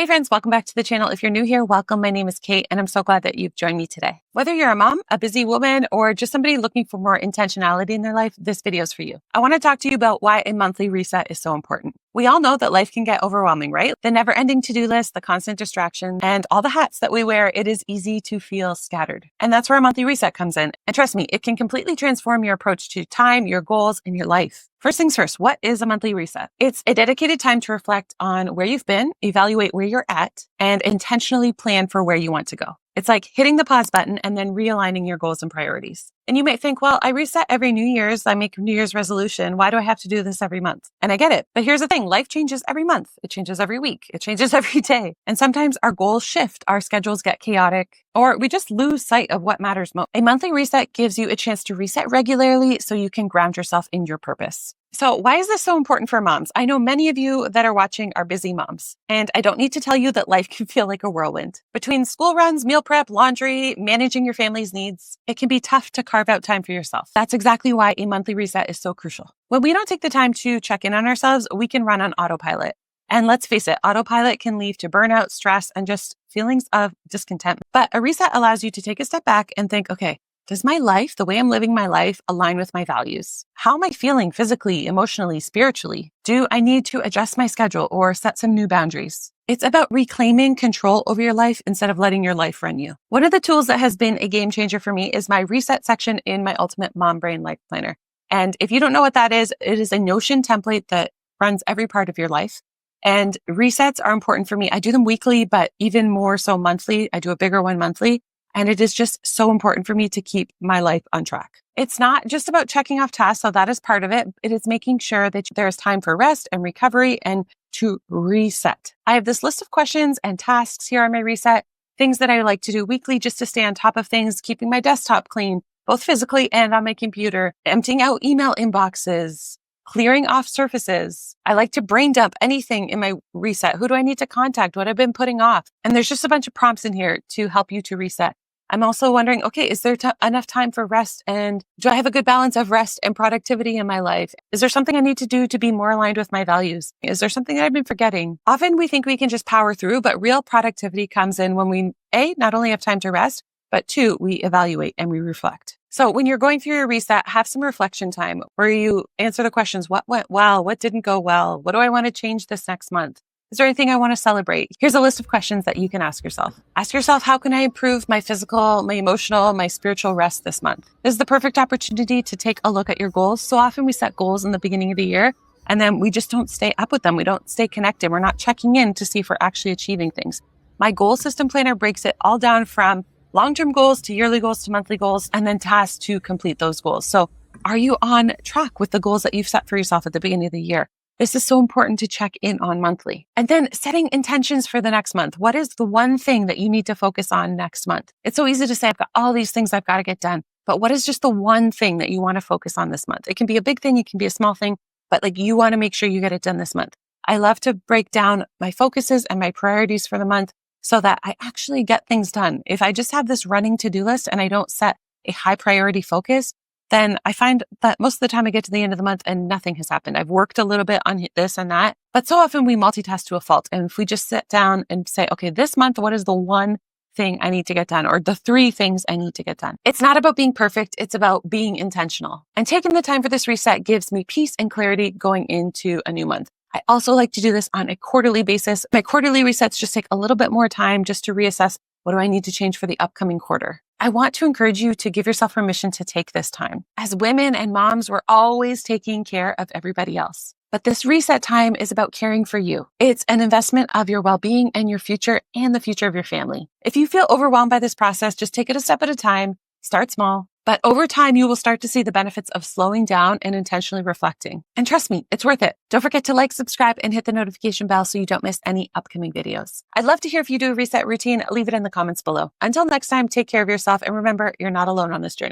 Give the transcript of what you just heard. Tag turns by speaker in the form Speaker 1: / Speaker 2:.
Speaker 1: Hey friends, welcome back to the channel. If you're new here, welcome. My name is Kate and I'm so glad that you've joined me today. Whether you're a mom, a busy woman, or just somebody looking for more intentionality in their life, this video is for you. I want to talk to you about why a monthly reset is so important. We all know that life can get overwhelming, right? The never-ending to-do list, the constant distraction, and all the hats that we wear, it is easy to feel scattered. And that's where a monthly reset comes in. And trust me, it can completely transform your approach to time, your goals, and your life. First things first, what is a monthly reset? It's a dedicated time to reflect on where you've been, evaluate where you're at, and intentionally plan for where you want to go. It's like hitting the pause button and then realigning your goals and priorities. And you might think, well, I reset every New Year's. I make a New Year's resolution. Why do I have to do this every month? And I get it. But here's the thing. Life changes every month. It changes every week. It changes every day. And sometimes our goals shift. Our schedules get chaotic, or we just lose sight of what matters most. A monthly reset gives you a chance to reset regularly so you can ground yourself in your purpose. So why is this so important for moms? I know many of you that are watching are busy moms, and I don't need to tell you that life can feel like a whirlwind. Between school runs, meal prep, laundry, managing your family's needs, it can be tough to carve out time for yourself. That's exactly why a monthly reset is so crucial. When we don't take the time to check in on ourselves, we can run on autopilot. And let's face it, autopilot can lead to burnout, stress, and just feelings of discontent. But a reset allows you to take a step back and think, okay, does my life, the way I'm living my life, align with my values? How am I feeling physically, emotionally, spiritually? Do I need to adjust my schedule or set some new boundaries? It's about reclaiming control over your life instead of letting your life run you. One of the tools that has been a game changer for me is my reset section in my Ultimate Mom Brain Life Planner. And if you don't know what that is, it is a Notion template that runs every part of your life. And resets are important for me. I do them weekly, but even more so monthly. I do a bigger one monthly. And it is just so important for me to keep my life on track. It's not just about checking off tasks, so that is part of it. It is making sure that there is time for rest and recovery and to reset. I have this list of questions and tasks here on my reset, things that I like to do weekly just to stay on top of things, keeping my desktop clean, both physically and on my computer, emptying out email inboxes, clearing off surfaces. I like to brain dump anything in my reset. Who do I need to contact? What I've been putting off? And there's just a bunch of prompts in here to help you to reset. I'm also wondering, okay, is there enough time for rest? And do I have a good balance of rest and productivity in my life? Is there something I need to do to be more aligned with my values? Is there something that I've been forgetting? Often we think we can just power through, but real productivity comes in when we, A, not only have time to rest, but two, we evaluate and we reflect. So when you're going through your reset, have some reflection time where you answer the questions, what went well? What didn't go well? What do I want to change this next month? Is there anything I want to celebrate? Here's a list of questions that you can ask yourself. Ask yourself, how can I improve my physical, my emotional, my spiritual rest this month? This is the perfect opportunity to take a look at your goals. So often we set goals in the beginning of the year and then we just don't stay up with them. We don't stay connected. We're not checking in to see if we're actually achieving things. My goal system planner breaks it all down from long-term goals to yearly goals to monthly goals and then tasks to complete those goals. So are you on track with the goals that you've set for yourself at the beginning of the year? This is so important to check in on monthly. And then setting intentions for the next month. What is the one thing that you need to focus on next month? It's so easy to say, I've got all these things I've got to get done. But what is just the one thing that you want to focus on this month? It can be a big thing. It can be a small thing, but like you want to make sure you get it done this month. I love to break down my focuses and my priorities for the month so that I actually get things done. If I just have this running to-do list and I don't set a high priority focus, then I find that most of the time I get to the end of the month and nothing has happened. I've worked a little bit on this and that, but so often we multitask to a fault. And if we just sit down and say, okay, this month, what is the one thing I need to get done or the three things I need to get done? It's not about being perfect. It's about being intentional. And taking the time for this reset gives me peace and clarity going into a new month. I also like to do this on a quarterly basis. My quarterly resets just take a little bit more time just to reassess what do I need to change for the upcoming quarter. I want to encourage you to give yourself permission to take this time. As women and moms, we're always taking care of everybody else. But this reset time is about caring for you. It's an investment of your well-being and your future and the future of your family. If you feel overwhelmed by this process, just take it a step at a time. Start small. But over time, you will start to see the benefits of slowing down and intentionally reflecting. And trust me, it's worth it. Don't forget to like, subscribe, and hit the notification bell so you don't miss any upcoming videos. I'd love to hear if you do a reset routine. Leave it in the comments below. Until next time, take care of yourself. And remember, you're not alone on this journey.